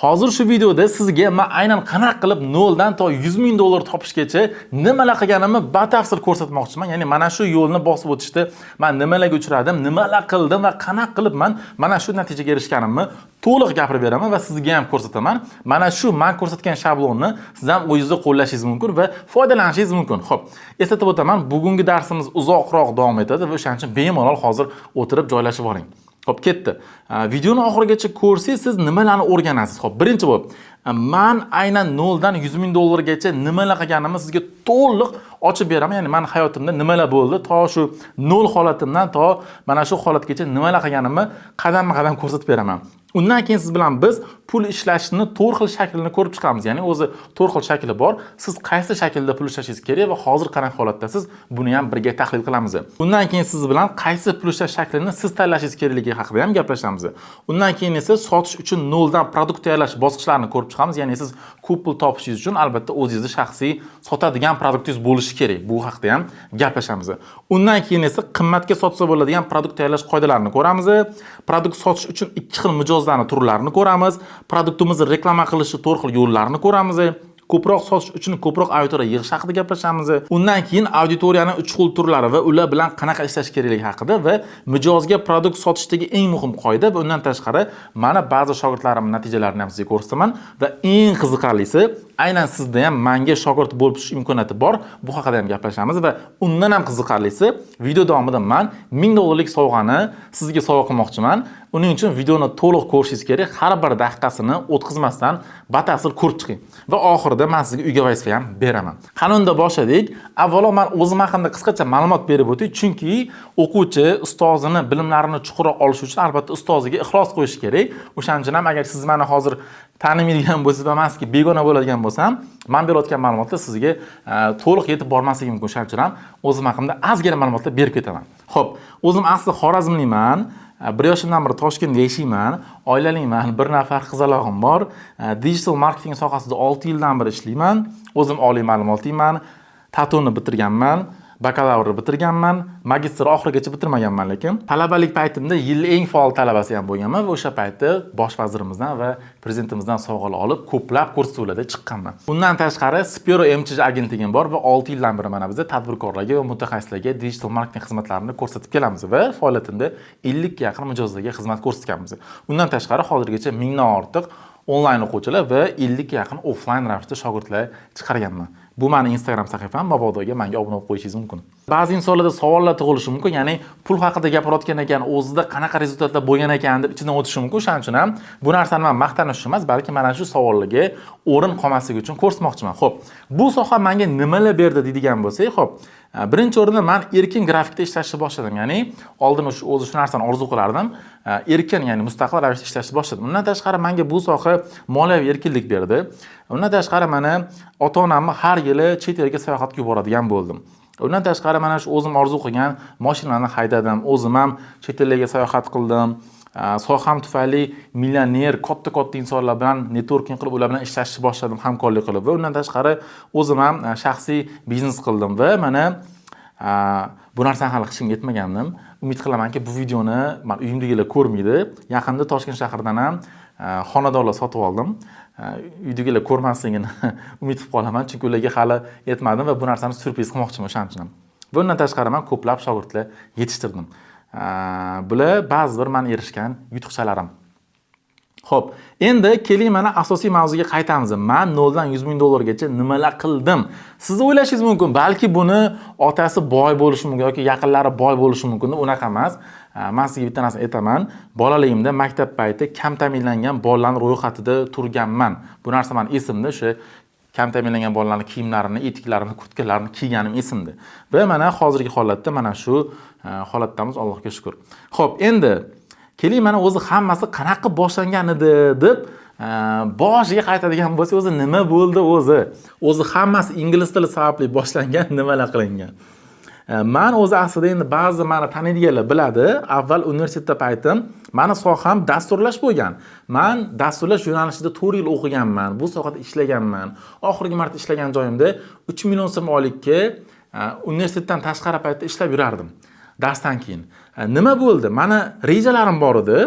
Hozir shu videoda sizga men aynan qanaqa qilib 0 dan to 100 ming dollar topishgacha nimalar qilganimni batafsil ko'rsatmoqchiman. Ya'ni mana shu yo'lni bosib o'tishda men nimalarga uchradim, nimalar qildim va qanaqa qilib men mana shu natijaga erishganimni to'liq gapirib beraman va sizga ham ko'rsataman. Mana shu men ko'rsatgan shablonni siz ham o'zingizda qo'llashingiz mumkin va foydalanishingiz mumkin. Xo'p, eslatib o'taman, bugungi darsimiz uzoqroq davom etadi va o'shaning uchun bemalol hozir o'tirib joylashib oling. Xo'p, ketdi. Videoni oxirigacha ko'rsangiz siz nimalarni o'rganasiz. Xo'p, birinchi bo'lib, men aynan 0 dan 100 ming dollargacha nimalar qilganimni sizga to'liq ochib beraman. Ya'ni men hayotimda nimalar bo'ldi, to shu 0 holatimdan to mana shu holatgacha nimalar qilganimni qadam-qadam ko'rsatib beraman. Undan keyin siz bilan biz pul ishlashni 4 xil shaklini ko'rib chiqamiz. Ya'ni o'zi 4 xil shakli bor. Siz qaysi shaklda pul ishlashingiz kerak va hozir qanaqa holatdasiz, buni ham birga tahlil qilamiz. Undan keyin siz bilan qaysi pul ishlash shaklini siz tanlashingiz kerakligi haqida ham gaplashamiz. Undan keyin esa sotish uchun 0 dan produkt tayyorlash bosqichlarini ko'rib chiqamiz. Ya'ni siz ko'p pul topishingiz uchun albatta o'zingizning shaxsiy sotadigan produktingiz bo'lishi kerak. Bu haqida ham gaplashamiz. Undan keyin esa qimmatga sotsa bo'ladigan produkt tayyorlash qoidalarini ko'ramiz. Produkt sotish uchun 2 xil mijozlarning turlarini ko'ramiz. Produktimizni reklama qilish 4 xil yo'llarini ko'ramiz. Ko'proq sotish uchun ko'proq auditoriya yig'ish haqida gaplashamiz. Undan keyin auditoriyaning 3 xil turlari va ular bilan qanaqa ishlash kerakligi haqida va mijozga produkt sotishdagi eng muhim qoida va undan tashqari mana ba'zi shogirdlarimning natijalarini ham sizga ko'rsataman va eng qiziqarlisi aynan sizda ham menga shogird bo'lish imkoniyati bor. Bu haqida ham gaplashamiz va undan ham qiziqarlisi video davomida men 1000 dollarlik sovg'ani sizga sovg'a qilmoqchiman. Uning uchun videoni to'liq ko'rishingiz kerak. Har bir daqiqasini o'tkazmasdan batafsil ko'rib chiqing. Va oxirida men sizga uyga vazifa ham beraman. Qani unda boshladik. Avvalo men o'zim haqimda qisqacha ma'lumot berib o'tay, chunki o'quvchi ustozini bilimlarini chuqurroq olish uchun albatta ustoziga ixlos qo'yish kerak. O'shaning uchun ham agar siz meni hozir tanimaydigan bo'lsangiz va menga begona bo'ladigan bo'lsam, men berayotgan ma'lumotlar sizga to'liq yetib bormasligi mumkin. O'shaning uchun ham o'zim haqimda ozgina ma'lumotlar berib ketaman. Xo'p, o'zim asli Xorazmliman. 1 yoshimdan beri Toshkentda yashayman, oilaliman, bir nafar qizalog'im bor. Digital marketing sohasida 6 yildan beri ishlayman. O'zim oliy ma'lumotliman, TATO'ni bitirganman, bakalavrni bitirganman, magistr oxirigacha bitirmaganman, lekin talabalik paytimda yil eng faol talabasi ham bo'lganman va o'sha paytda bosh vazirimizdan va prezidentimizdan sovg'alar olib, ko'plab ko'rsatuvlarda chiqqanman. Undan tashqari Spero MCH agentligim bor va 6 yildan beri mana biz tadbirkorlarga va mutaxassislarga digital marketing xizmatlarini ko'rsatib kelamiz va faoliyatimda 50 ga yaqin mijozlarga xizmat ko'rsatganmiz. Undan tashqari hozirgacha 1000 dan ortiq onlayn o'quvchilar va 50 ga yaqin offlayn ravishda shogirdlar chiqarganman. Bu meni Instagram sahifam, mabodoga menga obuna bo'lib qo'yishingiz mumkin. Ba'zi insonlarda savollar tug'ilishi mumkin, ya'ni pul haqida gapirayotgan ekan, o'zida qanaqa rezultatlar bo'lgan ekan deb ichidan o'tishi mumkin. O'shaning uchun ham bu narsani men maqtanish emas, balki mana shu savollarga o'rin qolmasligi uchun ko'rsatmoqchiman. Xo'p, bu soha menga nimalar berdi deydigan bo'lsak, xo'p, birinchi o'rinda men erkin grafikda ishlashni boshladim. Ya'ni oldin o'zi shu narsani orzu qilardim. Erkin, ya'ni mustaqil ravishda ishlashni boshladim. Undan tashqari menga bu soha moliyaviy erkinlik berdi. Undan tashqari mana ota-onamni har yili chet elga sayohatga yuboradigan bo'ldim. Undan tashqari mana shu o'zim orzu qilgan mashinalarni haydadim. O'zim ham chet elga sayohat qildim. Soham tufayli millioner, katta insonlar bilan networking qilib, ular bilan ishlashni boshladim, hamkorlik qilib va undan tashqari o'zim ham shaxsiy biznes qildim va mana bu narsani hali hech kimga aytmagandim. Umid qilamanki, bu videoni men uyimdagilar ko'rmaydi. Yaqinda Toshkent shahridan ham xonadonlar sotib oldim. Uydagilar ko'rmasligini umid qilib qolaman, chunki ularga hali aytmadim va bu narsani surpriz qilmoqchiman o'shaning uchun ham. Bundan tashqari men ko'plab shogirdlar yetishtirdim. Bular ba'zi bir men erishgan yutuqchalarim. Xo'p, endi keling mana asosiy mavzuga qaytamiz. Men 0 dan 100 ming dollargacha nimalar qildim? Siz o'ylashingiz mumkin, balki buni otasi boy bo'lishi mumkin yoki yaqinlari boy bo'lishi mumkin. Unaqa emas. Men sizga bitta narsani aytaman. Bolaligimda maktab payti kam ta'minlangan bolalarning ro'yxatida turganman. Bu narsa men esimda, o'sha kam ta'minlangan bolalarning kiyimlarini, etiklarini, kurtkalarini kiyganim esimda. Va mana hozirgi holatda mana shu holatdamiz, Allohga shukr. Xo'p, endi keling mana o'zi hammasi qanaqa boshlangan edi deb boshiga qaytadigan bo'lsa, o'zi nima bo'ldi o'zi? O'zi hammasi ingliz tili sababli boshlangan, nimalar qilingan? Men o'zi aslida endi ba'zi meni taniydiganlar biladi. Avval universitetda paytim meni soham dasturlash bo'lgan. Men dasturlash yo'nalishida 4 yil o'qiganman, bu sohada ishlaganman. Oxirgi marta ishlagan joyimda 3 million so'm oylikka universitetdan tashqari paytda ishlab yurardim. Darsdan keyin. Nima bo'ldi? Meni rejalarim bor edi.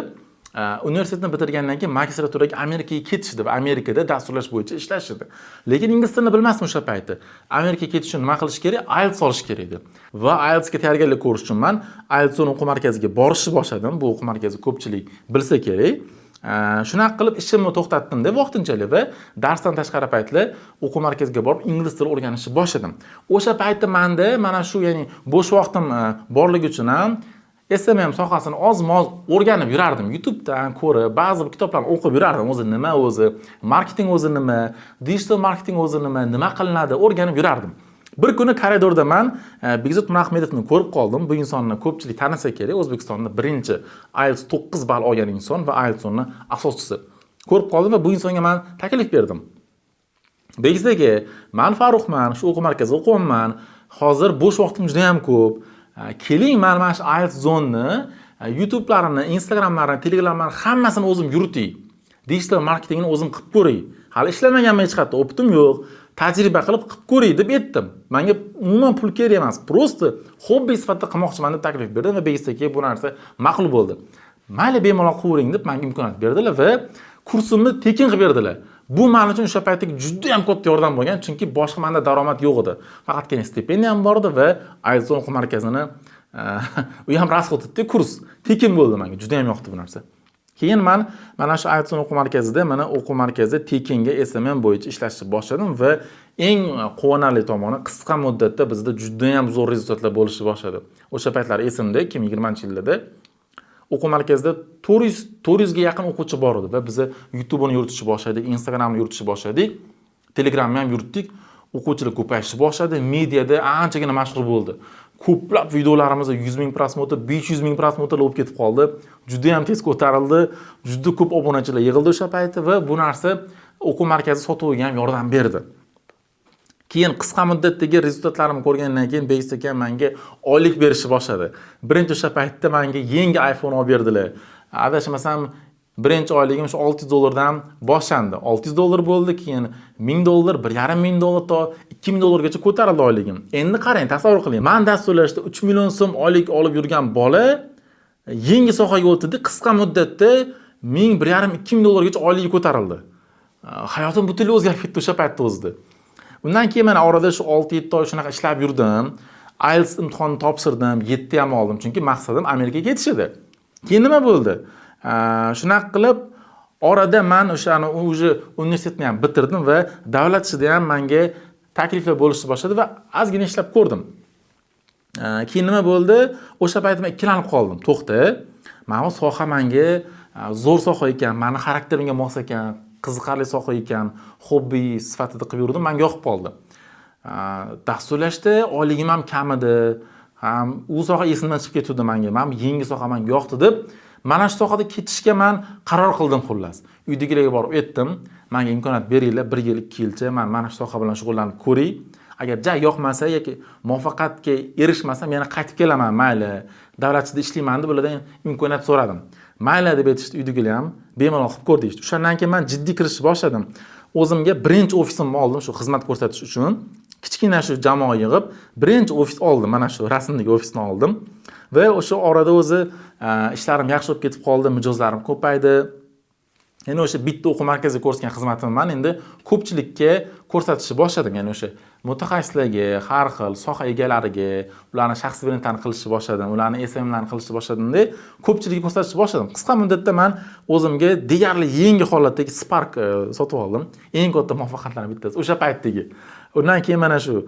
universitetni bitirgandan keyin magistraturaga Amerikaga ketishdi va Amerikada dasturlash bo'yicha ishlashdi. Lekin ingliz tilini bilmasdim o'sha payti. Amerikaga ketish uchun nima qilish kerak? IELTS olish kerak edi. Va IELTS ga tayyorgarlik ko'rish uchun men IELTS o'quv markaziga borishni boshladim. Bu o'quv markazi ko'pchilik bilsa kerak. Shunaqa qilib ishimni to'xtatdim-da vaqtinchalik va darsdan tashqari paytlar o'quv markaziga borib ingliz tili o'rganishni boshladim. O'sha paytda menda mana shu ya'ni bo'sh vaqtim borligi uchun ham SMM sohasini oz-moz o'rganib yurardim. YouTubedan ko'rib, ba'zi kitoblarni o'qib yurardim. O'zi nima o'zi, marketing o'zi nima, digital marketing o'zi nima qilinadi, o'rganib yurardim. Bir kuni koridorda men Begzod Mirahmedovni ko'rib qoldim. Bu insonni ko'pchilik tanisa kerak. O'zbekistonda birinchi IELTS 9 ball olgan inson va IELTS ning asoschisi. Ko'rib qoldim va bu insonga men taklif berdim. Begzodga, men Farruxman, shu o'quv markazida o'qiyapman. Hozir bo'sh vaqtim juda ham ko'p. Keling, men mana shu IELTS zonni YouTube'larini, Instagram'larini, Telegram'larini hammasini o'zim yuritay. Digital marketingni o'zim qilib ko'ray. Hali ishlamaganman hech qayerda, o'pitim yo'q. Tajriba qilib ko'ray deb aytdim. Menga umuman pul kerak emas, prosta hobbi sifatida qilmoqchiman deb taklif berdim va Begzodga bu narsa ma'qul bo'ldi. Mayli bemalol qilib deb menga imkoniyat berdilar va kursimni tekin qilib berdilar. Bu men uchun o'sha paytdagi juda ham katta yordam bo'lgan, chunki boshqa menda daromad yo'q edi. Faqatgina stipendiyam bor edi va IELTS o'quv markazini u ham rasxod etdi, kurs tekin bo'ldi menga. Juda ham yoqdi bu narsa. Keyin men mana shu IELTS o'quv markazida, mana o'quv markazi tekinga SMM bo'yicha ishlashni boshladim va eng quvonarli tomoni qisqa muddatda bizda juda ham zo'r rezultatlar bo'lishni boshladi. O'sha paytlar esimda 2020-yilda o'quv markazida 400 ga yaqin o'quvchi bor edi va biz YouTube'ni yuritishni boshladik, Instagram'ni yuritishni boshladik, Telegram'ni ham yuritdik. O'quvchilar ko'payishni boshladi, mediada anchagina mashhur bo'ldi. Ko'plab videolarimiz 100 ming prosmotr, 500 ming prosmotr bo'lib ketib qoldi. Juda ham tez ko'tarildi. Juda ko'p obunachilar yig'ildi o'sha paytda va bu narsa o'quv markazi sotuviga ham yordam berdi. Keyin qisqa muddatdagi rezultatlarimni ko'rgandan keyin Begzod menga oylik berishni boshladi. Birinchi o'sha paytda menga yangi iPhone olib berdilar. Adashmasam birinchi oyligim shu $600 boshlandi. $600 bo'ldi, keyin $1000, $1,500 to $2000gacha ko'tarildi oyligim. Endi qarang, tasavvur qiling. Men dasturlashda 3 million so'm oylik olib yurgan bola yangi sohaga o'tdi, qisqa muddatda $1,500-$2,000gacha oyligi ko'tarildi. Hayotim butunlay o'zgarib ketdi o'sha paytda o'zida. Undan keyin men orada shu 6-7 oy shunaqa ishlab yurdim. IELTS imtihonini topshirdim, 7 ham oldim, chunki maqsadim Amerikaga ketish edi. Keyin nima bo'ldi? Shunaqa qilib orada men o'shani universitetni ham bitirdim va davlat ishida ham menga takliflar bo'lishni boshladi va ozgina ishlab ko'rdim. Keyin nima bo'ldi? O'sha paytda men ikkilanib qoldim. To'xta, mana bu soha menga zo'r soha ekan, meni xarakterimga mos ekan, qiziqarli soha ekan, hobbi sifatida qilib yurdim, menga yoqib qoldi. Dasturlashda oyligim ham kam edi, ham u soha esimdan chiqib ketdi menga. Men yangi soha menga yoqdi deb mana shu sohada ketishga men qaror qildim xullas. Uydagilarga borib aytdim, menga imkoniyat beringlar, 1 yil, 2 yilcha men mana shu soha bilan shug'ullanib ko'ray. Agar yoqmasa yoki muvaffaqiyatga erishmasam, yana qaytib kelaman, mayli. Davlatchida ishlayman deb ulardan imkoniyat so'radim. Mayli deb aytishdi, uydagilar ham bemalol qilib ko'r deydi. O'shandan keyin men jiddiy kirishni boshladim. O'zimga birinchi ofisimni oldim shu xizmat ko'rsatish uchun. Kichkina shu jamoa yig'ib, birinchi ofis oldim, mana shu rasmdagi ofisni oldim. Va o'sha orada o'zi ishlarim yaxshi bo'lib ketib qoldi, mijozlarim ko'paydi. Ya'ni o'sha bitta o'quv markaziga ko'rsatgan xizmatimni men endi ko'pchilikka ko'rsatishni boshladim. Ya'ni o'sha mutaxassislarga, har xil soha egalariga, ularni shaxsiy brendlarini qilishni boshladim, ularni SMMlarni qilishni boshladim-da, ko'pchilikka ko'rsatishni boshladim. Qisqa muddatda men o'zimga deyarli yangi holatdagi Spark sotib oldim. Eng katta muvaffaqiyatlarning bittasi o'sha paytdagi. Undan keyin mana shu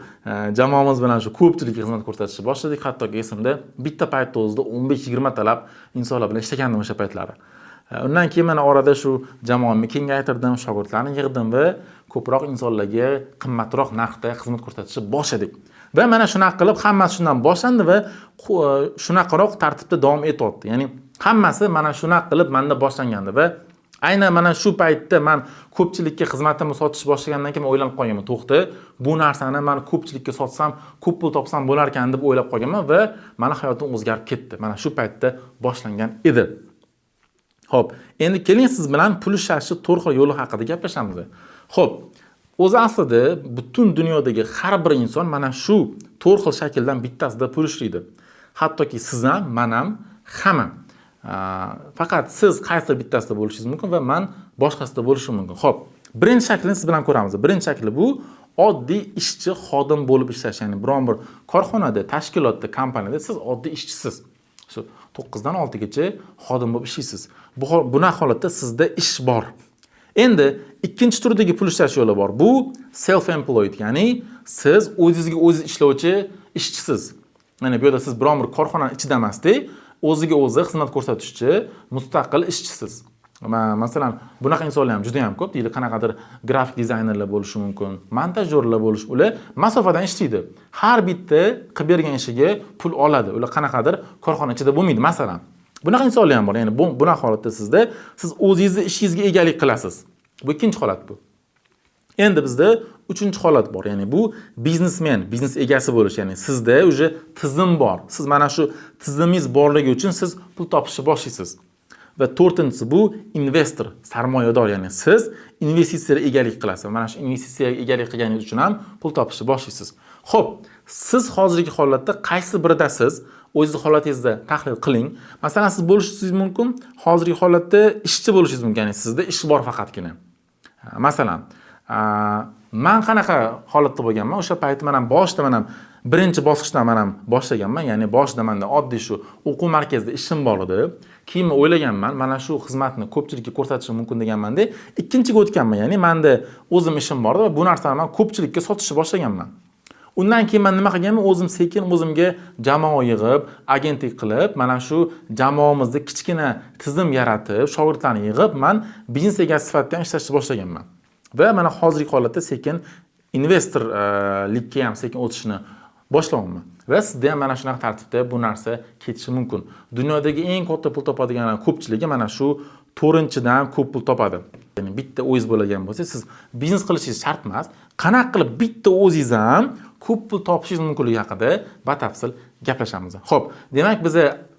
jamoamiz bilan shu ko'pchilikka xizmat ko'rsatishni boshladik. Hattoki esimda bitta paytda o'zida 15-20 talab insonlar bilan ishlagandim o'sha paytlari. Undan keyin men orada shu jamoamni kengaytirdim, shogirdlarni yig'dim va ko'proq insonlarga qimmatroq narxda xizmat ko'rsatishni boshladik. Va mana shunaqa qilib hammasi shundan boshlandi va shunaqaroq tartibda davom etyapti. Ya'ni hammasi mana shunaqa qilib menda boshlangandi va aynan mana shu paytda men ko'pchilikka xizmatimni sotish boshlagandan keyin o'ylab qolganman, to'xta, bu narsani men ko'pchilikka sotsam, ko'p pul topsam bo'lar ekan deb o'ylab qolganman va meni hayotim o'zgarib ketdi. Mana shu paytda boshlangan edi. Xo'p, endi keling siz bilan pul ishlashni 4 xil yo'li haqida gaplashamiz. Xo'p, o'zi aslida butun dunyodagi har bir inson mana shu 4 xil shakldan bittasida pul ishlaydi. Hattoki siz ham, men ham, hamma. Faqat siz qaysi bittasida bo'lishingiz mumkin va men boshqasida bo'lishim mumkin. Xo'p, birinchi shaklini siz bilan ko'ramiz. Birinchi shakli bu oddiy ishchi, xodim bo'lib ishlash, ya'ni biron bir korxonada, tashkilotda, kompaniyada siz oddiy ishchisiz. Shu 9 dan 6 gacha xodim bo'lib ishlaysiz. Bunaqa holatda sizda ish bor. Endi ikkinchi turdagi pul ishlash yo'li bor. Bu self-employed, ya'ni siz o'zingizga o'zi ishlovchi ishchisiz. Ya'ni bu yerda siz biron bir korxonaning ichida emasdek, o'ziga o'zi xizmat ko'rsatuvchi mustaqil ishchisiz. Masalan, bunaqa insonlar ham juda ham ko'p. Deylik, qanaqadir grafik dizaynerlar bo'lishi mumkin, montajyorlar bo'lishi, ular masofadan ishlaydi. Har bitta qilib bergan ishiga pul oladi. Ular qanaqadir korxona ichida bo'lmaydi, masalan. Bunaqa insonlar ham bor. Ya'ni bunaqa holatda siz o'zingizning ishingizga egalik qilasiz. Bu ikkinchi holat bu. Endi bizda uchinchi holat bor. Ya'ni bu biznesmen, biznes egasi bo'lish. Ya'ni sizda uje tizim bor. Siz mana shu tizimingiz borligi uchun siz pul topishni boshlaysiz. Va to'rtinchisi bu investor, sarmoyador, ya'ni siz investitsiyaga egalik qilasiz. Mana shu investitsiyaga egalik qilganingiz uchun ham pul topishni boshlaysiz. Xo'p, siz hozirgi holatda qaysi biridasiz? O'zingiz holatingizda tahlil qiling. Masalan, siz bo'lishingiz mumkin, hozirgi holatda ishchi bo'lishingiz mumkin, ya'ni sizda ish bor faqatgina. Masalan, men qanaqa holatda bo'lganman? O'sha payt men ham boshida birinchi bosqichdan men ham boshlaganman, ya'ni boshida menda oddiy shu o'quv markazida ishim bor edi. Keyin o'ylaganman, mana shu xizmatni ko'pchilikka ko'rsatishim mumkin deganman-da, ikkinchiga o'tganman. Ya'ni menda o'zim ishim bor edi va bu narsani men ko'pchilikka sotishni boshlaganman. Undan keyin men nima qilganman? O'zim sekin o'zimga jamoa yig'ib, agentlik qilib, mana shu jamoamizda kichkina tizim yaratib, shogirdlarni yig'ib, men biznes egasi sifatida ishlashni boshlaganman. Va mana hozirgi holatda sekin investorlikka ham sekin o'tishni boshlayapman. Va sizda ham mana shunaqa tartibda bu narsa ketishi mumkin. Dunyodagi eng katta pul topadiganlar ko'pchiligi mana shu 4-dan ko'p pul topadi. Ya'ni bitta o'zingiz bo'lgan bo'lsa, siz biznes qilishingiz shart emas. Qanaqa qilib bitta o'zingiz ham ko'p pul topishingiz mumkinligi haqida batafsil gaplashamiz. Xo'p, demak biz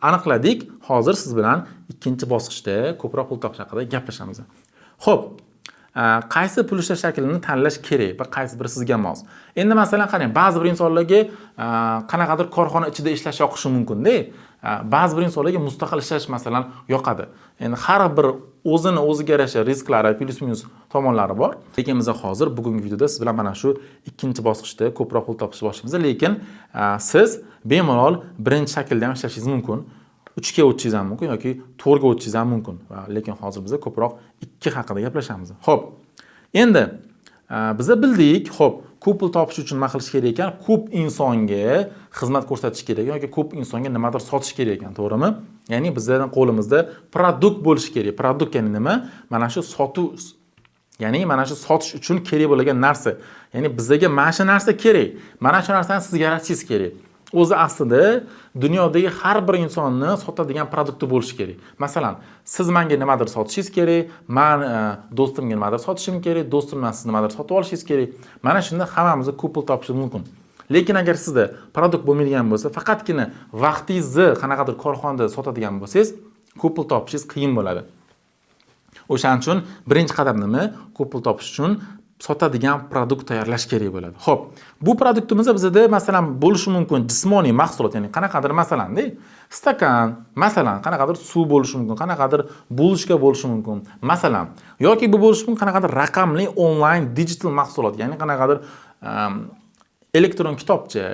aniqladik. Hozir siz bilan ikkinchi bosqichda ko'proq pul topish haqida gaplashamiz. Xo'p, qaysi pul ishlash shaklini tanlash kerak va qaysi biri sizga mos? Endi masalan qarang, ba'zi bir insonlarga qanaqadir korxona ichida ishlash yoqishi mumkin-da. Ba'zi bir insonlarga mustaqil ishlash masalan yoqadi. Endi har bir o'ziga yarasha risklari, plus-minus tomonlari bor. Lekin biz hozir bugungi videoda siz bilan mana shu ikkinchi bosqichda ko'proq pul topishni boshlaymiz. Lekin siz bemalol birinchi shaklda ham ishlashingiz mumkin. 3 ga o'tishingiz ham mumkin yoki 4 ga o'tishingiz ham mumkin. Lekin hozir biz ko'proq 2 haqida gaplashamiz. Xo'p. Endi biz bildik, xo'p, ko'p pul topish uchun nima qilish kerak ekan? Ko'p insonga xizmat ko'rsatish kerak yoki ko'p insonga nimadir sotish kerak ekan, to'g'rimi? Ya'ni bizning qo'limizda produkt bo'lishi kerak. Produkt ya'ni nima? Mana shu sotuv, ya'ni mana shu sotish uchun kerak bo'lgan narsa. Ya'ni bizga mana shu narsa kerak. Mana shu narsani sizga yaratishingiz kerak. O'zi aslida dunyodagi har bir insonni sotadigan produkti bo'lishi kerak. Masalan, siz menga nimadir sotishingiz kerak, men do'stimga nimadir sotishim kerak, do'stimdan siz nimadir sotib olishingiz kerak. Mana shunda hammamiz ko'p pul topishimiz mumkin. Lekin agar sizda produkt bo'lmaydigan bo'lsa, faqatgina vaqtingizni qanaqadir korxonada sotadigan bo'lsangiz, ko'p pul topishingiz qiyin bo'ladi. O'shaning uchun birinchi qadam nima? Ko'p pul topish uchun sotadigan produkt tayyorlash kerak bo'ladi. Xo'p, bu produktimizda bizda masalan bo'lishi mumkin jismoniy mahsulot, ya'ni qanaqadir masalan-da, stakan, masalan, qanaqadir suv bo'lishi mumkin, qanaqadir bulishka bo'lishi mumkin, masalan, yoki bu bo'lishi mumkin qanaqadir raqamli onlayn digital mahsulot, ya'ni qanaqadir elektron kitobcha,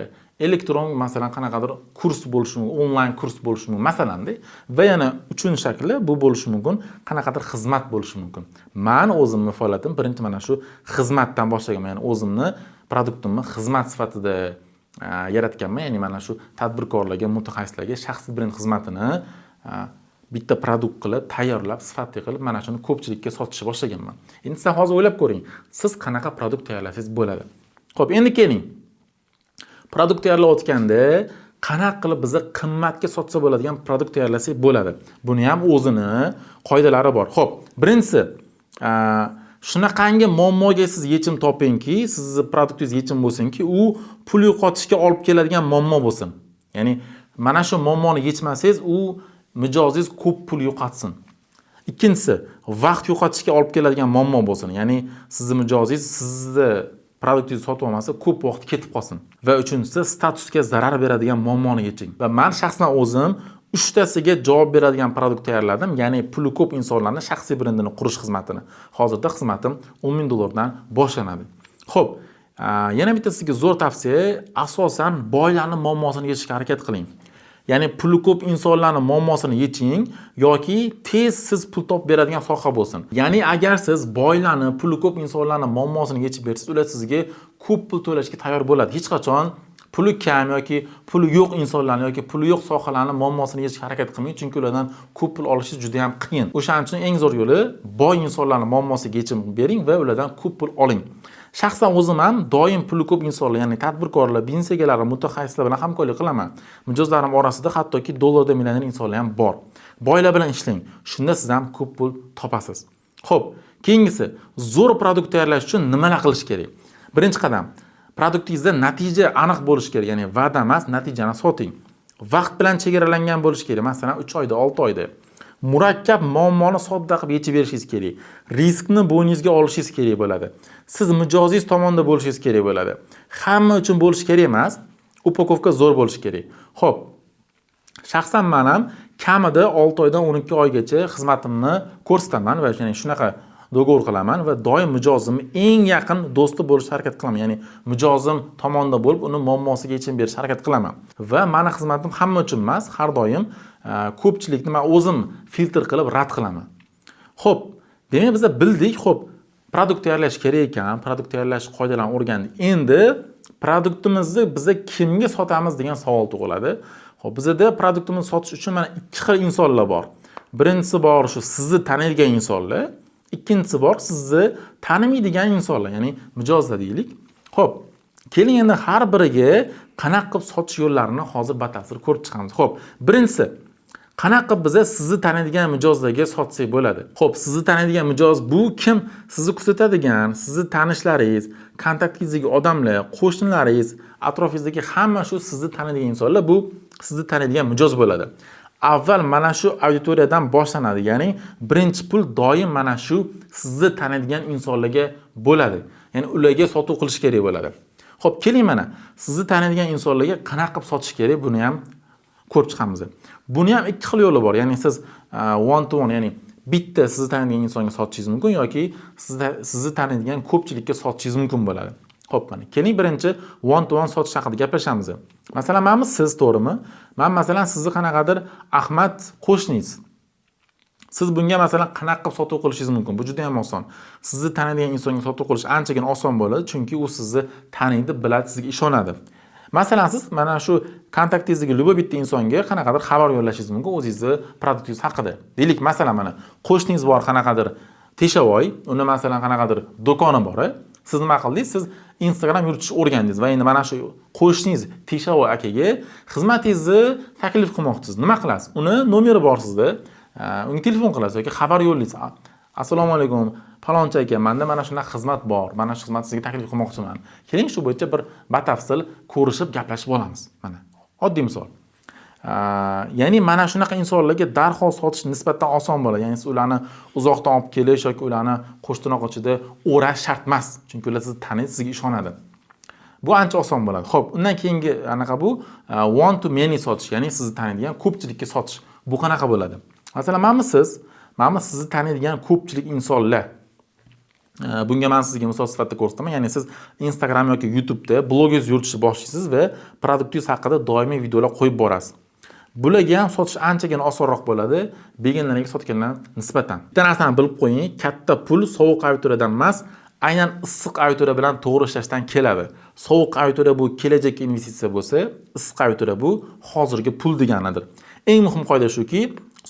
elektron masalan qanaqadir kurs bo'lishi mumkin, onlayn kurs bo'lishi mumkin, masalan-da. Va yana uchinchi shakli bu bo'lishi mumkin, qanaqadir xizmat bo'lishi mumkin. Men o'zimning faoliyatim birinchi mana shu xizmatdan boshlaganman, ya'ni o'zimni produktimni xizmat sifatida yaratganman, ya'ni mana shu tadbirkorlarga, mutaxassislarga shaxsiy brend xizmatini bitta produkt qilib, tayyorlab, sifatli qilib, mana shuni ko'pchilikka sotishni boshlaganman. Endi siz hozir o'ylab ko'ring, siz qanaqa produkt tayyorlasangiz bo'ladi. Xo'p, endi keling. Produkt tayyorlayotganda qanaqa qilib bizni qimmatga sotsa bo'ladigan produkt tayyorlasak bo'ladi. Buni ham o'zini qoidalari bor. Xo'p, birinchisi, shunaqangi muammoga siz yechim topingki, sizning produktingiz yechim bo'lsinki, u pul yo'qotishga olib keladigan muammo bo'lsin. Ya'ni mana shu muammoni yechmasangiz, u mijozingiz ko'p pul yo'qotsin. Ikkinchisi, vaqt yo'qotishga olib keladigan muammo bo'lsin. Ya'ni sizning mijozingiz sizni produktingizni sotib olmasa, ko'p vaqt ketib qolsin. Va uchinchisi, statusga zarar beradigan muammoni yeching. Va men shaxsan o'zim 3tasiga javob beradigan produkt tayyorladim. Ya'ni puli ko'p insonlarning shaxsiy brendini qurish xizmatini. Hozirda xizmatim $10,000 dan boshlanadi. Xo'p, yana bitta sizga zo'r tavsiya, asosan boylarning muammosini yechishga harakat qiling. Ya'ni puli ko'p insonlarning muammosini yeching yoki tez siz pul topib beradigan soha bo'lsin. Ya'ni agar siz boylarning, puli ko'p insonlarning muammosini yechib bersangiz, ular sizga ko'p pul to'lashga tayyor bo'ladi. Hech qachon puli kam yoki puli yo'q insonlarni yoki puli yo'q sohalarning muammosini yechishga harakat qilmang, chunki ulardan ko'p pul olishingiz juda ham qiyin. O'shaning uchun eng zo'r yo'li boy insonlarning muammosiga yechim bering va ulardan ko'p pul oling. Shaxsan o'zim ham doim puli ko'p insonlar, ya'ni tadbirkorlar, biznes egalari, mutaxassislar bilan hamkorlik qilaman. Mijozlarim orasida hattoki dollarda millioner insonlar ham bor. Boylar bilan ishlang. Shunda siz ham ko'p pul topasiz. Xo'p, keyingisi zo'r produkt tayyorlash uchun nimalar qilish kerak? Birinchi qadam, produktingizda natija aniq bo'lishi kerak, ya'ni va'da emas, natijani soting. Vaqt bilan chegaralangan bo'lishi kerak. Masalan, 3 oyda, 6 oyda. Murakkab muammoni sodda qilib yechib berishingiz kerak. Riskni bo'yningizga olishingiz kerak bo'ladi. Siz mijozingiz tomonda bo'lishingiz kerak bo'ladi. Hamma uchun bo'lishi kerak emas, upakovka zo'r bo'lishi kerak. Xo'p. Shaxsan men ham kamida 6 oydan 12 oygacha xizmatimni ko'rsataman va ya'ni shunaqa do'g'or qilaman va doim mijozimning eng yaqin do'sti bo'lishga harakat qilaman. Ya'ni mijozim tomonda bo'lib, uni muammosiga yechim berishga harakat qilaman. Va meni xizmatim hamma uchun emas, har doim ko'pchilikni men o'zim filtr qilib rad qilaman. Xo'p, demak biz bildik, xo'p, produkt tayyorlash kerak ekan, produkt tayyorlash qoidalarini o'rgandik. Endi produktimizni biz kimga sotamiz degan savol tug'iladi. Xo'p, bizda produktimizni sotish uchun mana ikki xil insonlar bor. Birinchisi bor shu sizni taniydigan insonlar, ikkinchisi bor sizni tanimaydigan insonlar, ya'ni mijozlar deylik. Xo'p, keling endi har biriga qanaqa qilib sotish yo'llarini hozir batafsil ko'rib chiqamiz. Xo'p, birinchisi qanaqa qilib biz sizni taniydigan mijozlarga sotsak bo'ladi? Xo'p, sizni taniydigan mijoz bu kim? Sizni kuzatadigan, sizni tanishlaringiz, kontaktingizdagi odamlar, qo'shnilaringiz, atrofingizdagi hamma shu sizni taniydigan insonlar bu sizni taniydigan mijoz bo'ladi. Avval mana shu auditoriyadan boshlanadi. Ya'ni birinchi pul doim mana shu sizni taniydigan insonlarga bo'ladi. Ya'ni ularga sotuv qilish kerak bo'ladi. Xo'p, keling mana sizni taniydigan insonlarga qanaqa qilib sotish kerak, buni ham ko'rib chiqamiz. Buni ham ikki xil yo'li bor. Ya'ni siz one to one, ya'ni bitta sizni taniydigan insonga sotishingiz mumkin yoki sizni taniydigan ko'pchilikka sotishingiz mumkin bo'ladi. Xo'p, mana keling birinchi one to one sotish haqida gaplashamiz. Masalan, menmi siz, to'g'rimi? Men masalan sizni qanaqadir Ahmad qo'shningiz. Siz bunga masalan qanaqa qilib sotuv qilishingiz mumkin? Bu juda ham oson. Sizni taniydigan insonga sotuv qilish anchagina oson bo'ladi, chunki u sizni taniydi, biladi, sizga ishonadi. Masalan, siz mana shu kontaktingizdagi любой bitta insonga qanaqadir xabar yo'llashingiz mumkin o'zingizni produktingiz haqida. Deylik, masalan, mana qo'shningiz bor qanaqadir Teshavoy, uni masalan qanaqadir do'koni bor. Siz nima qildingiz? Siz Instagram yuritishni o'rgandingiz va endi mana shu qo'shningiz Teshavoy akaga xizmatingizni taklif qilmoqchisiz. Nima qilasiz? Uni nomeri bor sizda. Unga telefon qilasiz yoki xabar yo'llaysiz. Assalomu alaykum, falonchi aka, menda mana shunday xizmat bor. Mana shu xizmatni sizga taklif qilmoqchiman. Keling shu bo'yicha bir batafsil ko'rishib gaplashib olamiz. Mana oddiy misol. Ya'ni mana shunaqa insonlarga darhol sotish nisbatan oson bo'ladi. Ya'ni siz ularni uzoqdan olib kelish yoki ularni qo'shtirnoq ichida o'rash shart emas. Chunki ular sizni taniydi, sizga ishonadi. Bu ancha oson bo'ladi. Xo'p, undan keyingi anaqa bu one to many sotish, ya'ni sizni taniydigan ko'pchilikka sotish. Bu qanaqa bo'ladi? Masalan, menmi sizni taniydigan ko'pchilik insonlar. Bunga men sizga misol sifatida ko'rsataman. Ya'ni siz Instagram yoki YouTube'da blogingiz yuritishni boshlaysiz va produktingiz haqida doimiy videolar qo'yib borasiz. Bularga ham sotish anchagina osonroq bo'ladi, beginnerlarga sotgandan nisbatan. Bitta narsani bilib qo'ying, katta pul sovuq auditoriyadan emas, aynan issiq auditoriya bilan to'g'ri ishlashdan keladi. Sovuq auditoriya bu kelajakka investitsiya bo'lsa, issiq auditoriya bu hozirgi pul deganidir. Eng muhim qoida shuki,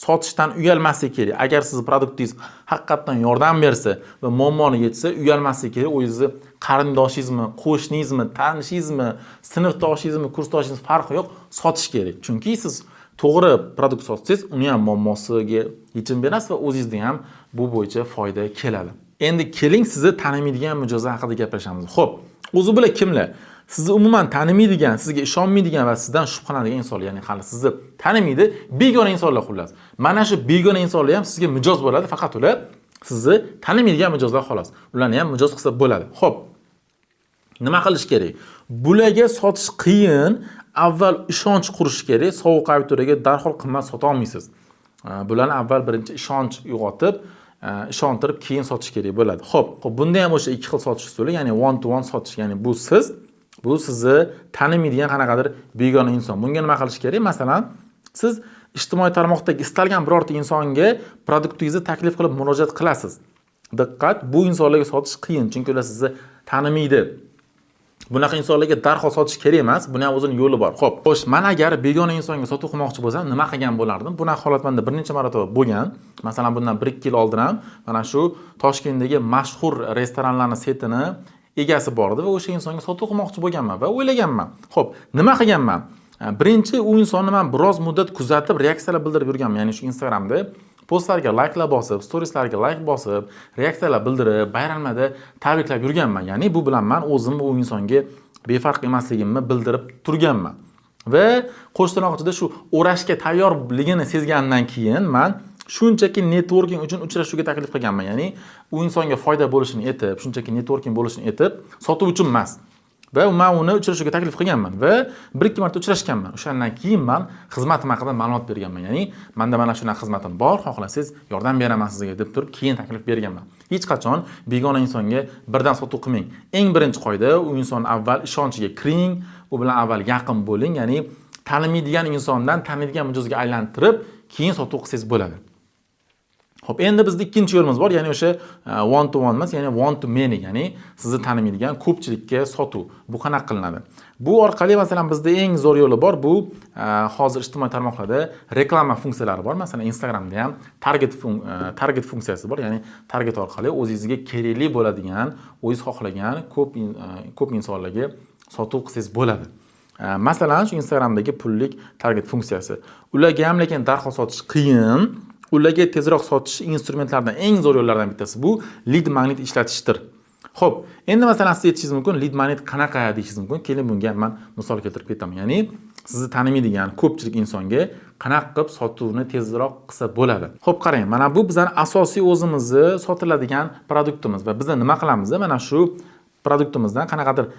sotishdan uyalmaslik kerak. Agar siz produktingiz haqiqatan yordam bersa va muammoni yechsa, uyalmaslik kerak. O'zingizni qarindoshingizmi, qo'shningizmi, tanishingizmi, sinfdoshingizmi, kursdoshingiz farqi yo'q, sotish kerak. Chunki siz to'g'ri produkt sotsangiz, uni ham muammosiga yechim berasiz va o'zingizga ham bu bo'yicha foyda keladi. Endi keling sizni tanimaydigan mijozlar haqida gaplashamiz. Xo'p, o'zi bular kimlar? Sizni umuman tanimaydigan, sizga ishonmaydigan va sizdan shubhalanadigan insonlar, ya'ni hali sizni tanimaydi, begona insonlar xullas. Mana shu begona insonlar ham sizga mijoz bo'ladi, faqat ular sizni tanimaydigan mijozlar xolos. Ularni ham mijoz qilsa bo'ladi. Xo'p. Nima qilish kerak? Bularga sotish qiyin, avval ishonch qurish kerak. Sovuq auditoriyaga darhol qimmat sota olmaysiz. Bularni avval birinchi ishonch uyg'otib, ishontirib keyin sotish kerak bo'ladi. Xo'p, bunda ham o'sha ikki xil sotish usuli, ya'ni one to one sotish, ya'ni bu sizni tanimaydigan qanaqadir begona inson. Bunga nima qilish kerak? Masalan, siz ijtimoiy tarmoqdagi istalgan birorta insonga produktingizni taklif qilib murojaat qilasiz. Diqqat, bu insonlarga sotish qiyin, chunki ular sizni tanimaydi. Bunaqa insonlarga darhol sotish kerak emas, buni ham o'zining yo'li bor. Xo'p, men agar begona insonga sotib qilmoqchi bo'lsam, nima qilgan bo'lardim? Bunaqa holat menda bir necha marotaba bo'lgan. Masalan, bundan 1-2 yil oldin ham mana shu Toshkentdagi mashhur restoranlarning setini egasi bor edi va o'sha insonga sotib qilmoqchi bo'lganman va o'ylaganman. Xo'p, nima qilganman? Birinchi u insonni men biroz muddat kuzatib, reaksiyalar bildirib yurganman. Ya'ni shu Instagramda postlarga like'lar bosib, storieslarga like bosib, reaksiyalar bildirib, bayramlarda tabriklab yurganman. Ya'ni bu bilan men o'zim u insonga befarq emasligimni bildirib turganman. Va qo'shtirnoqchida shu o'rashga tayyorligini sezgandan keyin men shunchaki networking uchun uchrashuvga taklif qilganman. Ya'ni u insonga foyda bo'lishini aytib, shunchaki networking bo'lishini aytib, sotuv uchun emas. Va men uni uchrashuvga taklif qilganman va 1-2 marta uchrashganman. O'shandan keyin men xizmatim haqida ma'lumot berganman. Ya'ni menda mana shunaqa xizmatim bor, xohlasangiz yordam beraman sizga deb turib keyin taklif berganman. Hech qachon begona insonga birdan sotuv qilmang. Eng birinchi qoida, u inson avval ishonchiga kiring, u bilan avval yaqin bo'ling, ya'ni tanimaydigan insondan taniydigan mijozga aylantirib, keyin sotuv qilsangiz bo'ladi. Xo'p, endi bizda ikkinchi yo'limiz bor, ya'ni o'sha one to one emas, ya'ni one to many, ya'ni sizni tanimaydigan ko'pchilikka sotuv. Bu qanaqa qilinadi? Bu orqali masalan bizda eng zo'r yo'li bor, bu hozir ijtimoiy tarmoqlarda reklama funksiyalari bor. Masalan, Instagramda ham target funksiyasi bor, ya'ni target orqali o'zingizga kerakli bo'ladigan, o'zingiz xohlagan ko'p insonlarga sotuv qilsangiz bo'ladi. Masalan, shu Instagramdagi pullik target funksiyasi. Ularga ham lekin darhol sotish qiyin. Ularga tezroq sotish instrumentlaridan eng zo'r yo'llardan bittasi bu lead magnet ishlatishdir. Xo'p, endi masalan siz aytishingiz mumkin, lead magnet qanaqa deyishingiz mumkin. Keling bunga men misol keltirib ketaman. Ya'ni sizni tanimaydigan ko'pchilik insonga qanaqa qilib sotuvni tezroq qilsa bo'ladi. Xo'p, qarang, mana bu bizning asosiy o'zimizni sotiladigan produktimiz va biz nima qilamiz? Mana shu produktimizdan qanaqadir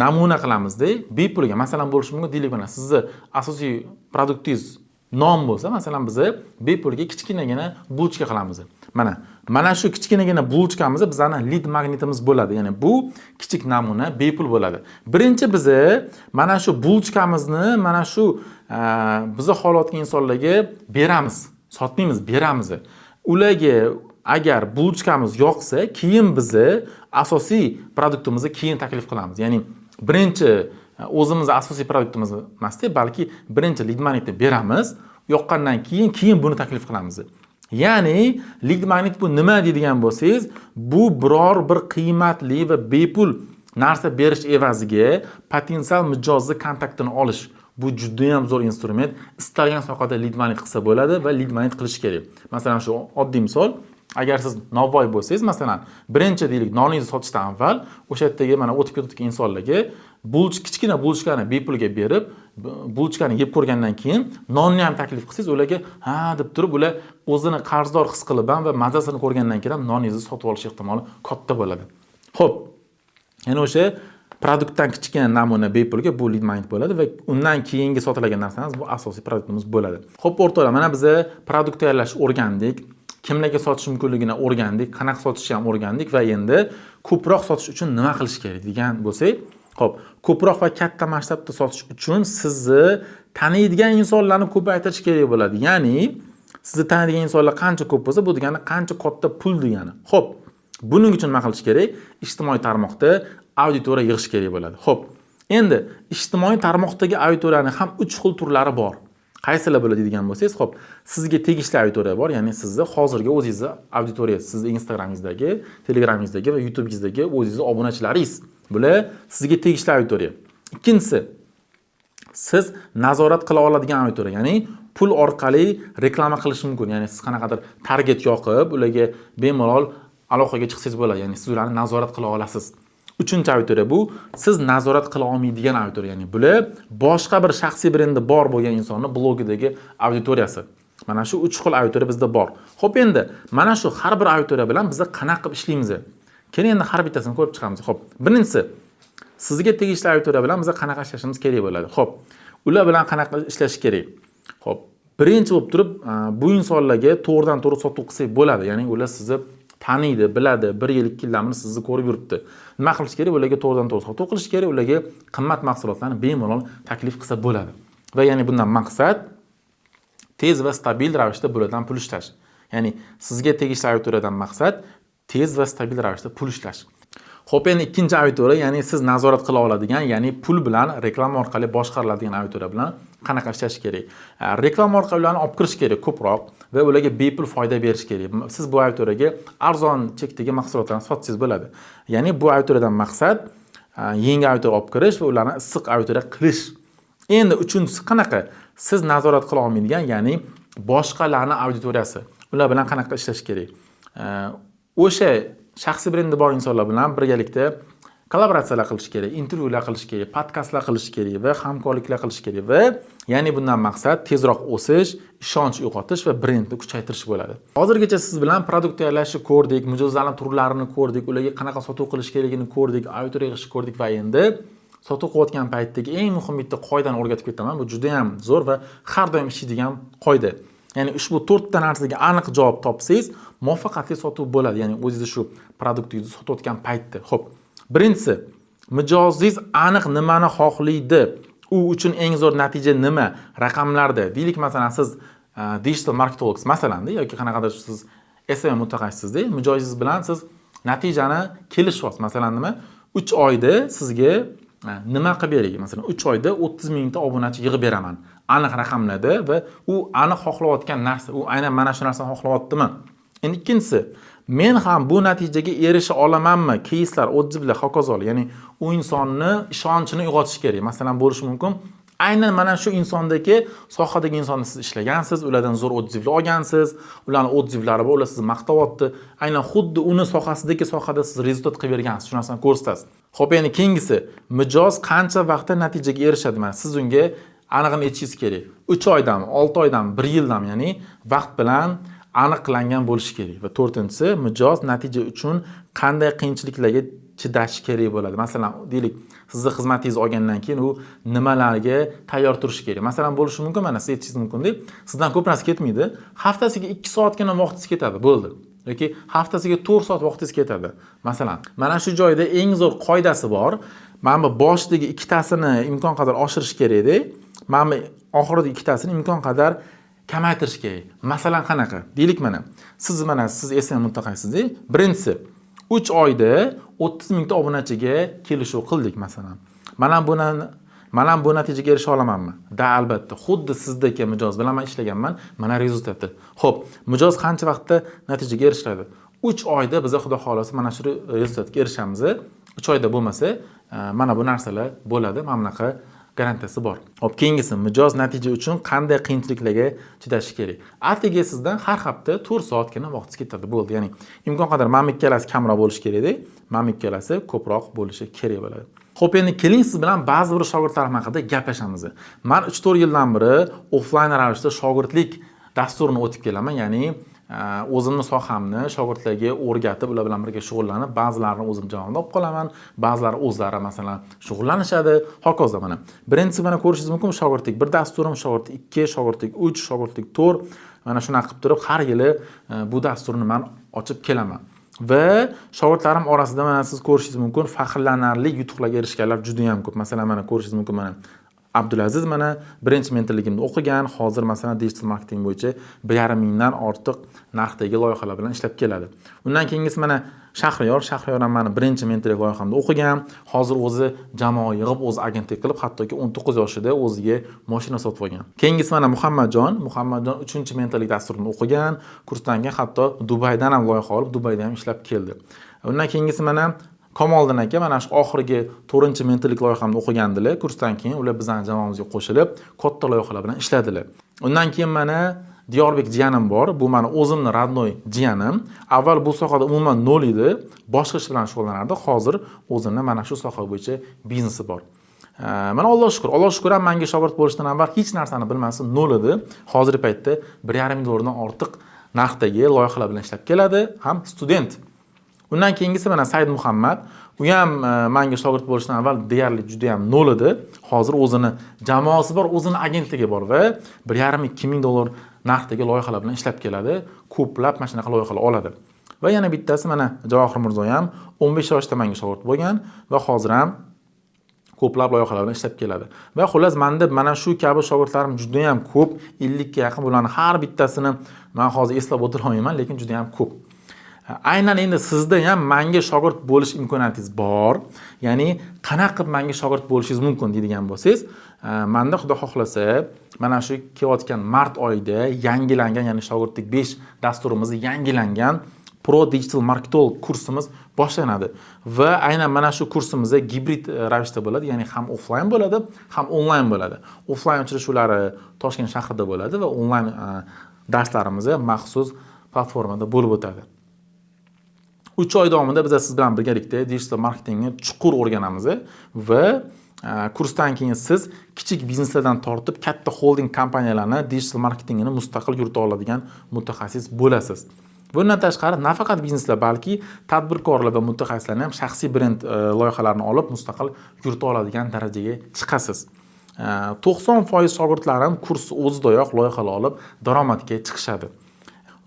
namuna qilamizda, bepulga. Masalan, bo'lishi mumkin, deylik mana sizni asosiy produktingiz non bo'lsa, masalan biz bepulga kichkinagina bulchka qilamiz. Mana shu kichkinagina bulchkamiz bizning lead magnetimiz bo'ladi. Ya'ni bu kichik namuna bepul bo'ladi. Birinchi biz mana shu bulchkamizni mana shu biz xohlayotgan insonlarga beramiz. Sotmaymiz, beramiz. Ularga agar bulchkamiz yoqsa, keyin biz asosiy produktimizni keyin taklif qilamiz. Ya'ni birinchi o'zimiz asosiy produktimiz emasda, balki birinchi lead magnetni beramiz, yoqqandan keyin buni taklif qilamiz. Ya'ni lead magnet bu nima deydigan bo'lsangiz, bu biror bir qiymatli va bepul narsa berish evaziga potensial mijozni kontaktini olish. Bu juda ham zo'r instrument. Istalgan sohada lead magnet qilsa bo'ladi va lead magnet qilish kerak. Masalan, shu oddiy misol, agar siz novvoy bo'lsangiz, masalan, birinchi deylik noningizni sotishdan avval o'sha yerdagi mana o'tib ketayotgan insonlarga kichkina bulchkani bepulga berib, bulchkani yeb ko'rgandan keyin nonni ham taklif qilsangiz, ularga ha deb turib, ular o'zini qarzdor his qilib va mazasini ko'rgandan keyin noningizni sotib olish ehtimoli katta bo'ladi. Xo'p, yana o'sha produktdan kichkina namuna bepulga bu lead magnet bo'ladi va undan keyingi sotiladigan narsangiz bu asosiy produktimiz bo'ladi. Xo'p, o'rtoqlar, mana biz produkt tayyorlash o'rgandik. Kimlarga sotish mumkinligini o'rgandik, qanaqa sotishni ham o'rgandik va endi ko'proq sotish uchun nima qilish kerak degan bo'lsak, xo'p, ko'proq va katta masshtabda sotish uchun sizni taniydigan insonlarni ko'paytirish kerak bo'ladi. Ya'ni sizni taniydigan insonlar qancha ko'p bo'lsa, bu degani qancha katta pul degani. Xo'p, buning uchun nima qilish kerak? Ijtimoiy tarmoqda auditoriya yig'ish kerak bo'ladi. Xo'p, endi ijtimoiy tarmoqdagi auditoriyaning ham 3 xil turlari bor. Qaysilar bo'ladi degan bo'lsangiz, xo'p, sizga tegishli auditoriya bor, ya'ni sizni hozirgi o'zingizni auditoriya, sizni Instagramingizdagi, Telegramingizdagi va YouTube'ingizdagi o'zingizni obunachilaringiz. Bular sizga tegishli auditoriya. Ikkinchisi, siz nazorat qila oladigan auditoriya, ya'ni pul orqali reklama qilish mumkin. Ya'ni siz qanaqadir target yoqib, ularga bemalol aloqaga chiqsangiz bo'ladi, ya'ni siz ularni nazorat qila olasiz. Uchinchi auditoriya bu siz nazorat qila olmaydigan auditoriya, ya'ni bular boshqa bir shaxsiy brendi bor bo'lgan insonning blogidagi auditoriyasi. Mana shu 3 xil auditoriya bizda bor. Xo'p, endi mana shu har bir auditoriya bilan biz qanaqa qilib ishlaymiz? Keling endi har bittasini ko'rib chiqamiz. Xo'p, birinchisi, sizga tegishli auditoriya bilan biz qanaqa ishlashimiz kerak bo'ladi? Xo'p, Ular bilan qanaqa ishlash kerak? Xo'p, birinchi bo'lib turib, bu insonlarga to'g'ridan to'g'ri sotuv qilsak bo'ladi. Ya'ni ular sizni taniydi, biladi, 1 yil, 2 yildan beri sizni ko'rib yuribdi. Nima qilish kerak? Ularga to'g'ridan to'g'ri sotuv qilish kerak, ularga qimmat mahsulotlarni bemalol taklif qilsa bo'ladi. Va ya'ni bundan maqsad tez va stabil ravishda bulardan pul ishlash. Ya'ni sizga tegishli auditoriyadan maqsad tez va stabil ravishda pul ishlash. Xo'p, endi ikkinchi auditoriya, ya'ni siz nazorat qila oladigan, ya'ni pul bilan reklama orqali boshqariladigan auditoriya bilan qanaqa ishlash kerak? Reklama orqali ularni olib kirish kerak ko'proq va ularga bepul foyda berish kerak. Siz bu auditoriyaga arzon chekdagi mahsulotlarni sotsangiz bo'ladi. Ya'ni bu auditoriyadan maqsad yangi auditoriya olib kirish va ularni issiq auditoriya qilish. Endi uchinchisi qanaqa? Siz nazorat qila olmaydigan, ya'ni boshqalarning auditoriyasi. Ular bilan qanaqa ishlash kerak? O'sha shaxsiy brendi bor insonlar bilan birgalikda kollaboratsiyalar qilish kerak, intervyular qilish kerak, podkastlar qilish kerak va hamkorliklar qilish kerak va ya'ni bundan maqsad tezroq o'sish, ishonch uyg'otish va brendni kuchaytirish bo'ladi. Hozirgacha siz bilan produkt tayyorlashni ko'rdik, mijozlarning turlarini ko'rdik, ularga qanaqa sotuv qilish kerakligini ko'rdik, auditoriya yig'ishni ko'rdik va endi sotuv qilayotgan paytdagi eng muhim bitta qoidani o'rgatib ketaman. Bu juda ham zo'r va har doim ishlaydigan qoida. Ya'ni ushbu 4 ta narsaga aniq javob topsangiz, muvaffaqiyatli sotuv bo'ladi. Ya'ni o'zingiz shu produktingizni sotayotgan paytda. Xo'p, birinchisi, mijozingiz aniq nimani xohlaydi? U uchun eng zo'r natija nima? Raqamlarda. Deylik, masalan, siz digital marketologsiz, masalan, yoki qanaqadir siz SMM mutaxassissizda, mijozingiz bilan siz natijani kelishyapsiz. Masalan, nima? 3 oyda sizga nima qilib beray? Masalan, 3 oyda 30 mingta obunachi yig'ib beraman. Aniq raqamlarda va u aniq xohlayotgan narsa, u aynan mana shu narsani xohlayaptimi? Endi ikkinchisi, men ham bu natijaga erisha olamanmi? Keyslar, odzivlar, hokazo. Ya'ni u insonni ishonchini uyg'otish kerak. Masalan, bo'lishi mumkin, aynan mana shu insondagi sohadagi insonni siz ishlagansiz, ulardan zo'r odzivlar olgansiz, ularning odzivlari bor, ular sizni maqtayapti. Aynan xuddi uni sohasidagi sohada siz rezultat qilib bergansiz, shu narsani ko'rsatasiz. Xo'p, endi keyingisi, mijoz qancha vaqtda natijaga erishadi? Siz unga aniqini aytishingiz kerak. 3 oydan, 6 oydan, 1 yildan, ya'ni vaqt bilan aniqlangan bo'lishi kerak. Va to'rtinchisi, mijoz natija uchun qanday qiyinchiliklarga chidashi kerak bo'ladi. Masalan, deylik, sizni xizmatingizni olgandan keyin u nimalarga tayyor turish kerak. Masalan, bo'lishi mumkin, mana siz aytishingiz mumkin deb, sizdan ko'p narsa ketmaydi. Haftasiga 2 soatgina vaqtingiz ketadi, bo'ldi. Yoki haftasiga 4 soat vaqtingiz ketadi. Masalan, mana shu joyda eng zo'r qoidasi bor. Mana bu boshidagi ikkitasini imkon qadar oshirish kerak-da. Mana oxiridagi ikkitasini imkon qadar kamaytirish kerak. Masalan, qanaqa? Deylik, siz SMM mutaxassissizda, birinchisi 3 oyda 30 mingta obunachiga kelishuv qildik masalan. Mana bu natijaga erisha olamanmi? Da, albatta. Xuddi sizdagi mijoz bilan men ishlaganman, mana rezultati. Xo'p, mijoz qancha vaqtda natijaga erishadi? 3 oyda biz xudo xolasa mana shu rezultatga erishamiz. 3 oyda bo'lmasa, mana bu narsalar bo'ladi. Mana bunaqa garantiyasi bor. Xo'p, keyingisi, mijoz natija uchun qanday qiyinchiliklarga chidashi kerak? Atigi sizdan har hafta 4 soatgina vaqtingiz ketadi, bo'ldi. Ya'ni imkon qadar mana ikkalasi kamroq bo'lishi kerak-da, mana ikkalasi ko'proq bo'lishi kerak bo'ladi. Xo'p, endi keling siz bilan ba'zi bir shogirdlarim haqida gaplashamiz. Men 3-4 yildan beri offlayn ravishda shogirdlik dasturini o'tib kelaman, ya'ni o'zimni sohamni shogirdlarga o'rgatib, ular bilan birga shug'ullanib, ba'zilarini o'zim javobda olib qolaman, ba'zilari o'zlari masalan shug'ullanishadi, hokazo. Mana birinchisi mana ko'rishingiz mumkin, shogirdlik 1 dasturim, shogirdlik 2, shogirdlik 3, shogirdlik 4, mana shunaqa qilib turib har yili bu dasturni men ochib kelaman. Va shogirdlarim orasida mana siz ko'rishingiz mumkin, faxrlanarli yutuqlarga erishganlar juda ham ko'p. Masalan, mana ko'rishingiz mumkin, mana Abdulaziz mana birinchi mentorligimda o'qigan, hozir masalan digital marketing bo'yicha 1,5 mingdan ortiq narxdagi loyihalar bilan ishlab keladi. Undan keyingisi mana Shahriyor ham mana birinchi mentorlik loyihamda o'qigan, hozir o'zi jamoa yig'ib, o'zi agentlik qilib, hattoki 19 yoshida o'ziga mashina sotib olgan. Keyingisi mana Muhammadjon 3-mentorlik dasturini o'qigan, kursdan keyin hatto Dubaydan ham loyiha olib, Dubayda ham ishlab keldi. Undan keyingisi mana Kamoliddin aka mana shu oxirgi 4-mentorlik loyihamda o'qigandilar. Kursdan keyin ular bizning jamoamizga qo'shilib, katta loyihalar bilan ishladilar. Undan keyin mana Diyorbek jiyanim bor. Bu meni o'zimning radnoy jiyanim. Avval bu sohada umuman nol edi. Boshqa ish bilan shug'ullanardi. Hozir o'zimning mana shu soha bo'yicha biznesi bor. Mana Alloh shukr ham menga shogird bo'lishdan avval hech narsani bilmasdim, nol edi. Hozirgi paytda 1,5 ming dollardan ortiq narxdagi loyihalar bilan ishlab keladi, ham student. Undan keyingisi mana Said Muhammad, U ham menga shogird bo'lishdan avval deyarli juda ham nol edi. Hozir o'zini jamoasi bor, o'zini agentligi bor va 1,5-2 ming dollar narxdagi loyihalar bilan ishlab keladi. Ko'plab mana shunaqa loyihalar oladi. Va yana bittasi mana Javohir Mirzo ham 15 yoshda menga shogird bo'lgan va hozir ham ko'plab loyihalar bilan ishlab keladi. Va xullas menda mana shu kabi shogirdlarim juda ham ko'p, 50 ga yaqin bularning har bittasini men hozir eslab o'tira olmayman, lekin juda ham ko'p. Aynan endi sizda ham menga shogird bo'lish imkoniyatingiz bor. Ya'ni qanaqa qilib menga shogird bo'lishingiz mumkin deydigan bo'lsangiz, menda xudo xohlasa mana shu kelayotgan mart oyida yangilangan, ya'ni shogirdlik 5 dasturimizni yangilangan Pro Digital Marketing kursimiz boshlanadi va aynan mana shu kursimizda gibrid ravishda bo'ladi, ya'ni ham offline bo'ladi, ham onlayn bo'ladi. Offline uchrashuvlari Toshkent shahrida bo'ladi va onlayn darslarimiz maxsus platformada bo'lib o'tadi. 3 oy davomida biz siz bilan birgalikda digital marketingni chuqur o'rganamiz va kursdan keyin siz kichik bizneslardan tortib katta holding kompaniyalarni digital marketingini mustaqil yurita oladigan mutaxassis bo'lasiz. Bundan tashqari nafaqat bizneslar, balki tadbirkorlar va mutaxassislarning ham shaxsiy brend loyihalarini olib mustaqil yurita oladigan darajaga chiqasiz. 90% shogirdlarim kurs o'zidayoq loyihalar olib daromadga chiqishadi.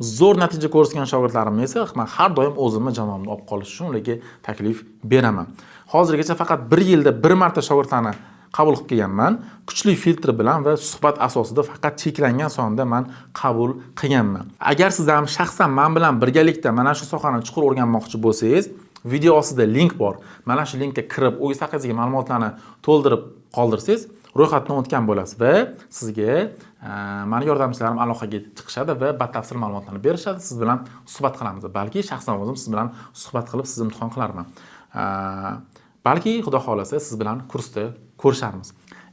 Zo'r natija ko'rsatgan shogirdlarimni esa men har doim o'zimni jamoamni olib qolish uchun ularga taklif beraman. Hozirgacha faqat 1 yilda 1 marta shogirdlarni qabul qilib kelganman. Kuchli filtr bilan va suhbat asosida faqat cheklangan sonda men qabul qilganman. Agar siz ham shaxsan men bilan birgalikda mana shu sohani chuqur o'rganmoqchi bo'lsangiz, video ostida link bor. Mana shu linkka kirib, o'zingiz haqingizga ma'lumotlarni to'ldirib qoldirsangiz, ro'yxatdan o'tgan bo'lasiz va sizga meni yordamchilarim aloqaga chiqishadi va batafsil ma'lumotlarni berishadi. Siz bilan suhbat qilamiz. Balki shaxsan o'zim siz bilan suhbat qilib sizni imtihon qilarman. Balki xudo xolasa siz bilan kursda ko'risharmiz.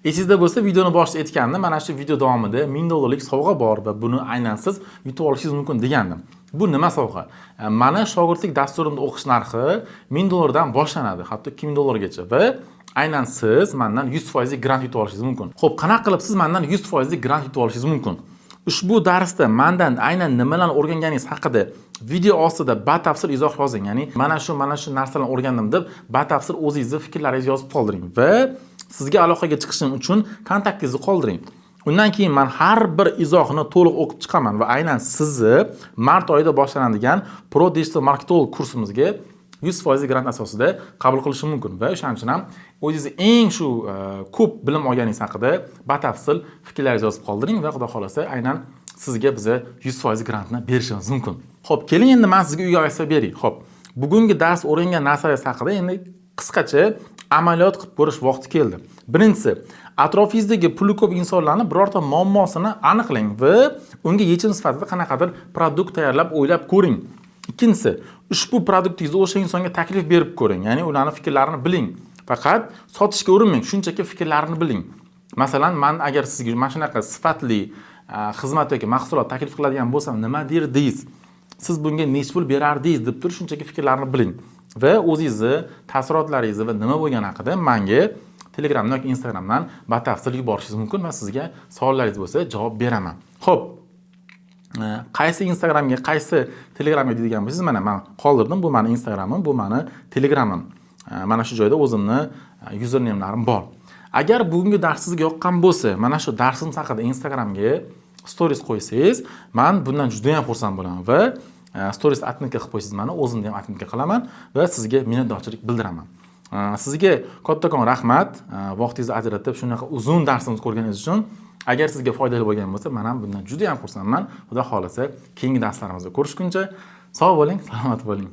Esingizda bo'lsa, videoni boshida aytgandim, mana shu video davomida 1000 dollarlik sovg'a bor va buni aynan siz yutib olishingiz mumkin degandim. Bu nima sovg'a? Mana shogirdlik dasturimda o'qish narxi 1000 dollardan boshlanadi, hatto 2000 dollargacha va aynan siz mendan 100% grant yutib olishingiz mumkin. Xo'p, qanaqa qilib siz mendan 100% grant yutib olishingiz mumkin? Ushbu darsda mendan aynan nimalarni o'rganganingiz haqida video ostida batafsil izoh yozing. Ya'ni mana shu narsalarni o'rgandim deb batafsil o'zingizning fikrlaringizni yozib qoldiring va sizga aloqaga chiqishim uchun kontaktingizni qoldiring. Undan keyin men har bir izohni to'liq o'qib chiqaman va aynan sizni mart oyida boshlanadigan Pro Digital Marketing kursimizga 100% grant asosida qabul qilishim mumkin va o'shaning uchun ham o'zingizni eng shu ko'p bilim olganingiz haqida batafsil fikrlaringizni yozib qoldiring va xudo xolasa aynan sizga biz 100% grantni berishimiz mumkin. Xo'p, keling endi men sizga uyga aytib beray. Xo'p, bugungi dars o'rgangan narsalar haqida endi qisqacha amaliyot qilib ko'rish vaqti keldi. Birinchisi, atrofingizdagi puli ko'p insonlarni birorta muammosini aniqlang va unga yechim sifatida qanaqadir produkt tayyorlab o'ylab ko'ring. Ikkinchisi, ushbu produktingizni o'sha insonga taklif berib ko'ring, ya'ni ularning fikrlarini biling. Faqat sotishga urinmang, shunchaki fikrlarini biling. Masalan, men agar sizga mana shunaqa sifatli xizmat yoki mahsulot taklif qiladigan bo'lsam, nima derdingiz? Siz bunga nechta pul berardingiz deb turib shunchaki fikrlarini biling va o'zingizni taassurotlaringizni va nima bo'lgani haqida menga Telegramdan yoki Instagramdan batafsil yuborishingiz mumkin va sizga savollaringiz bo'lsa javob beraman. Xo'p, qaysi Instagramga, qaysi Telegramga deydigan bo'lsangiz, mana men qoldirdim. Bu meni Instagramim, bu meni Telegramim. Mana shu joyda o'zimni usernamelarim bor. Agar bugungi dars sizga yoqqan bo'lsa, mana shu darsimiz haqida Instagramga stories qo'ysangiz, men bundan juda ham xursand bo'laman va stories atmitka qilib qo'ysangiz, meni o'zimni ham atmitka qilaman va sizga minnatdorchilik bildiraman. Sizga kattakon rahmat, vaqtingizni ajratib shunaqa uzun darsimizni ko'rganingiz uchun. Agar sizga foydali bo'lgan bo'lsa, men ham bundan juda ham xursandman. Xudo xolasa, keyingi darslarimizda ko'rishguncha sog' bo'ling, salomat bo'ling.